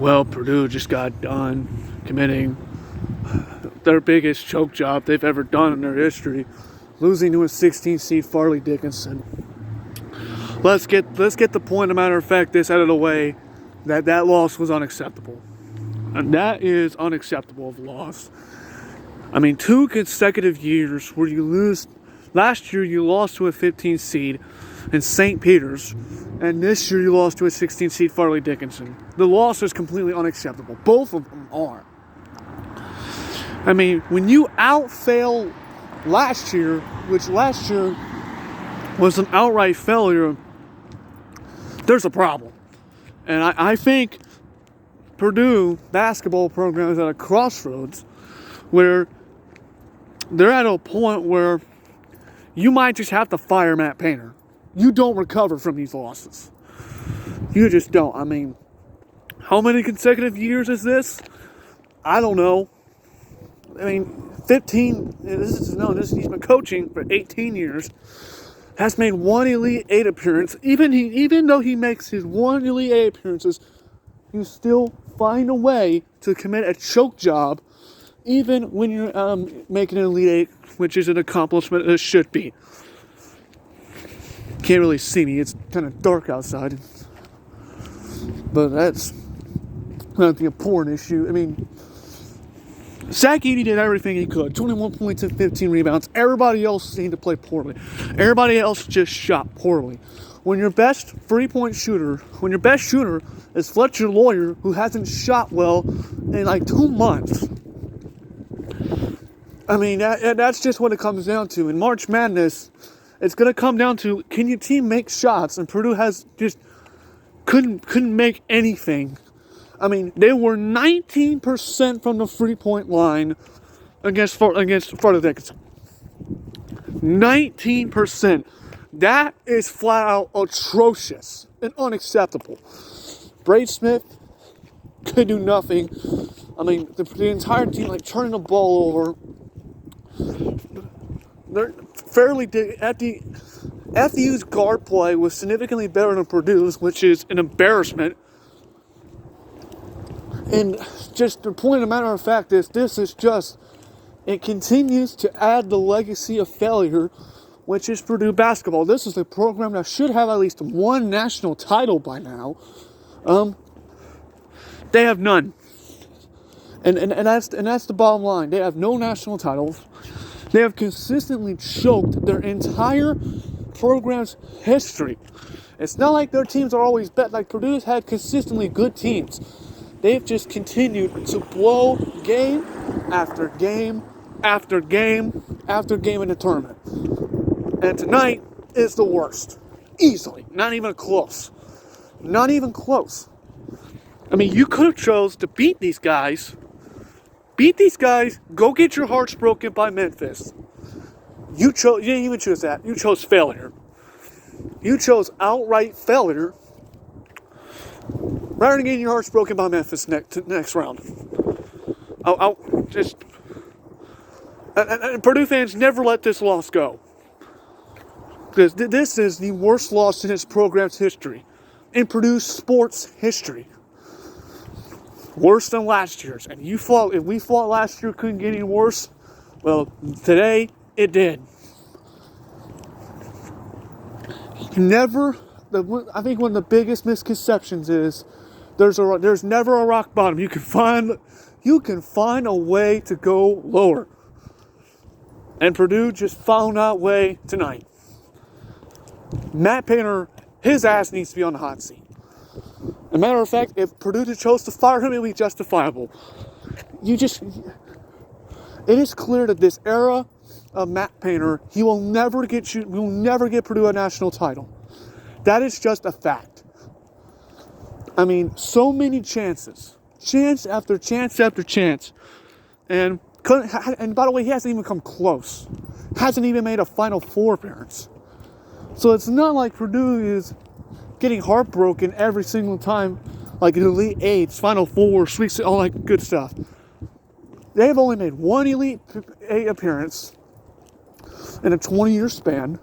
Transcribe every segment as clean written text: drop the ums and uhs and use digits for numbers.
Well, Purdue just got done committing their biggest choke job they've ever done in their history, losing to a 16 seed Farley Dickinson. Let's get the point. Of matter of fact, this out of the way. That loss was unacceptable, and that is unacceptable of loss. I mean, 2 consecutive years where you lose. Last year you lost to a 15 seed in St. Peter's, and this year you lost to a 16 seed Farley Dickinson. The loss is completely unacceptable. Both of them are. I mean, when you outfail last year, which last year was an outright failure, there's a problem. And I think Purdue basketball program is at a crossroads where they're at a point where you might just have to fire Matt Painter. You don't recover from these losses. You just don't. I mean, how many consecutive years is this? I don't know. I mean, 15. He's been coaching for 18 years. Has made one Elite 8 appearance. Even though he makes his one Elite 8 appearances, you still find a way to commit a choke job, even when you're making an Elite 8, which is an accomplishment it should be. Can't really see me. It's kind of dark outside. But that's not the important issue. I mean, Zach Edey did everything he could. 21 points and 15 rebounds. Everybody else seemed to play poorly. Everybody else just shot poorly. When your best three-point shooter, is Fletcher Lawyer, who hasn't shot well in like 2 months. I mean, that's just what it comes down to. In March Madness, it's going to come down to, can your team make shots? And Purdue has just couldn't make anything. I mean, they were 19% from the three-point line against Farley Dickinson. 19%. That is flat out atrocious and unacceptable. Braid Smith could do nothing. I mean, the entire team, like, turning the ball over. They're fairly FDU's guard play was significantly better than Purdue's, which is an embarrassment. And just the point of the matter of fact is, it continues to add the legacy of failure, which is Purdue basketball. This is a program that should have at least one national title by now. They have none. And that's the bottom line. They have no national titles. They have consistently choked their entire program's history. It's not like their teams are always bad. Like, Purdue's had consistently good teams. They've just continued to blow game after game after game after game in the tournament. And tonight is the worst. Easily. Not even close. Not even close. I mean, you could have chose to beat these guys. Go get your hearts broken by Memphis. You didn't even choose that. You chose failure. You chose outright failure rather than getting your hearts broken by Memphis next round. And Purdue fans, never let this loss go. Because this is the worst loss in its program's history. In Purdue's sports history. Worse than last year's. And if we thought last year couldn't get any worse, well, today it did. I think one of the biggest misconceptions is there's never a rock bottom. You can find a way to go lower. And Purdue just found that way tonight. Matt Painter, his ass needs to be on the hot seat. As a matter of fact, if Purdue chose to fire him, it would be justifiable. It is clear that this era of Matt Painter, he will never get Purdue a national title. That is just a fact. I mean, so many chances. Chance after chance after chance. And by the way, he hasn't even come close. Hasn't even made a Final Four appearance. So it's not like Purdue is getting heartbroken every single time, like an Elite 8, Final Four, Sweet, all that good stuff. They have only made one Elite 8 appearance in a 20-year span,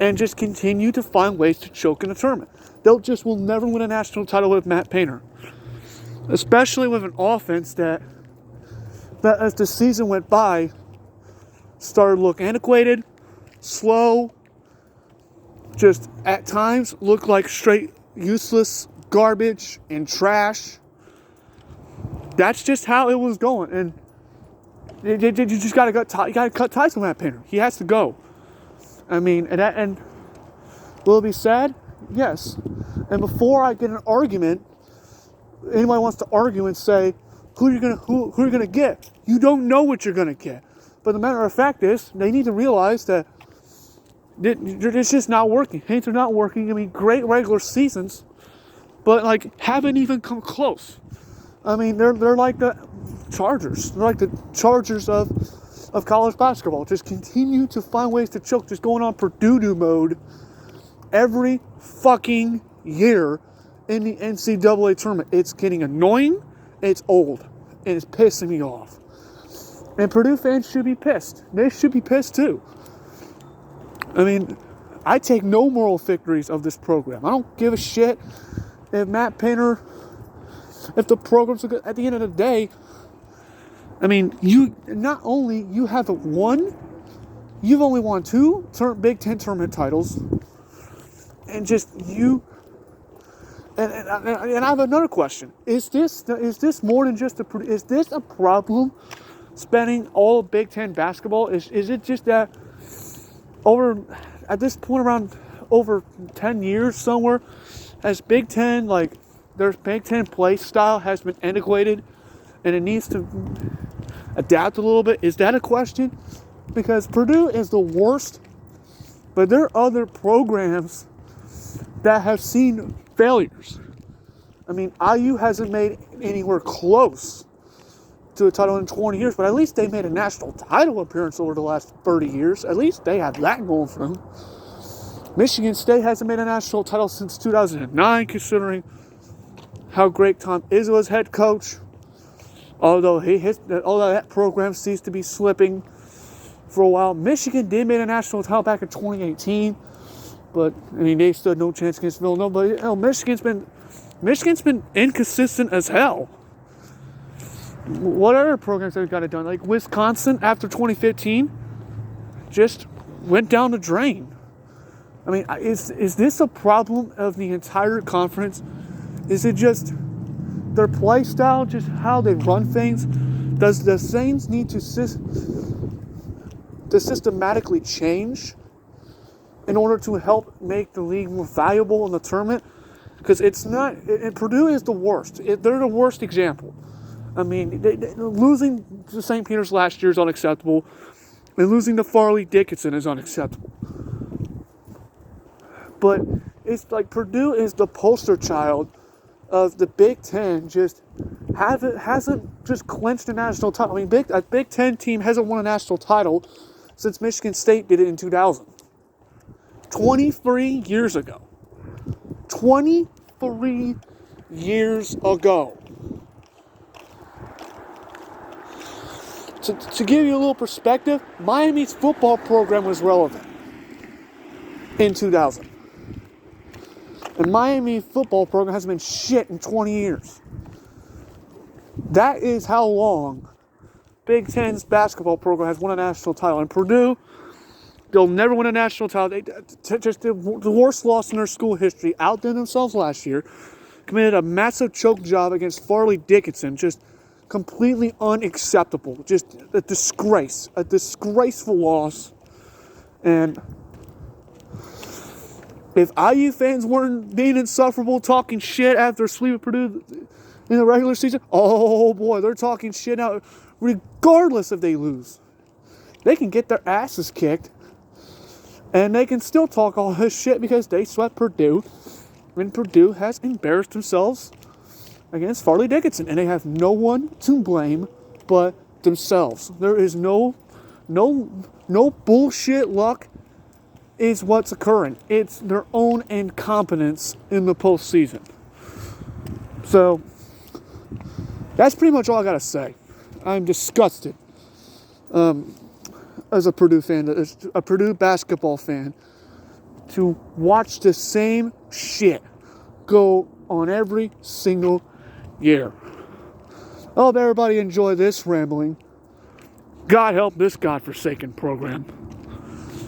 and just continue to find ways to choke in the tournament. will never win a national title with Matt Painter. Especially with an offense that as the season went by, started to look antiquated, slow, just at times looked like straight useless garbage and trash. That's just how it was going, and you just gotta cut ties with Matt Painter. He has to go. I mean, and will it be sad? Yes. And before I get an argument, anybody wants to argue and say who you're gonna get. You don't know what you're gonna get. But the matter of fact is, they need to realize that it's just not working. Things are not working. I mean, great regular seasons, but like haven't even come close. I mean, they're like the Chargers. They're like the Chargers of college basketball. Just continue to find ways to choke. Just going on Purdue mode every fucking year in the NCAA tournament. It's getting annoying. It's old. And it's pissing me off. And Purdue fans should be pissed. They should be pissed too. I mean, I take no moral victories of this program. I don't give a shit if Matt Painter, if the program's good. At the end of the day, I mean, you haven't won, you've only won 2 Big Ten tournament titles, and and I have another question. Is this more than just is this a problem? Spending all of Big Ten basketball, is it just that at this point around over 10 years somewhere, has Big Ten, like their Big Ten play style has been antiquated and it needs to adapt a little bit? Is that a question? Because Purdue is the worst, but there are other programs that have seen failures. I mean, IU hasn't made anywhere close to a title in 20 years, but at least they made a national title appearance over the last 30 years. At least they have that going for them. Michigan State hasn't made a national title since 2009, considering how great Tom Izzo was head coach. Although that program seems to be slipping for a while. Michigan did make a national title back in 2018, but I mean they stood no chance against Villanova. But Michigan's been inconsistent as hell. What other programs have got it done? Like Wisconsin after 2015 just went down the drain. I mean, is this a problem of the entire conference? Is it just their play style, just how they run things? Does the Saints need to systematically change in order to help make the league more valuable in the tournament? Because it's not, and Purdue is the worst. They're the worst example. I mean, losing to St. Peter's last year is unacceptable, and losing to Farley Dickinson is unacceptable. But it's like Purdue is the poster child of the Big Ten hasn't just clinched a national title. I mean, a Big Ten team hasn't won a national title since Michigan State did it in 2000. 23 years ago. 23 years ago. To give you a little perspective, Miami's football program was relevant in 2000. And Miami football program hasn't been shit in 20 years. That is how long Big Ten's basketball program has won a national title. And Purdue, they'll never win a national title. They just did the worst loss in their school history. Outdid themselves last year. Committed a massive choke job against Farley Dickinson. Just completely unacceptable. Just a disgrace. A disgraceful loss. And if IU fans weren't being insufferable, talking shit after sweep of Purdue in the regular season, oh boy, they're talking shit now. Regardless if they lose, they can get their asses kicked, and they can still talk all this shit because they swept Purdue, and Purdue has embarrassed themselves against Farley Dickinson, and they have no one to blame but themselves. There is no bullshit luck is what's occurring. It's their own incompetence in the postseason. So that's pretty much all I gotta say. I'm disgusted as a Purdue fan, as a Purdue basketball fan, to watch the same shit go on every single year. I hope everybody enjoy this rambling. God help this godforsaken program.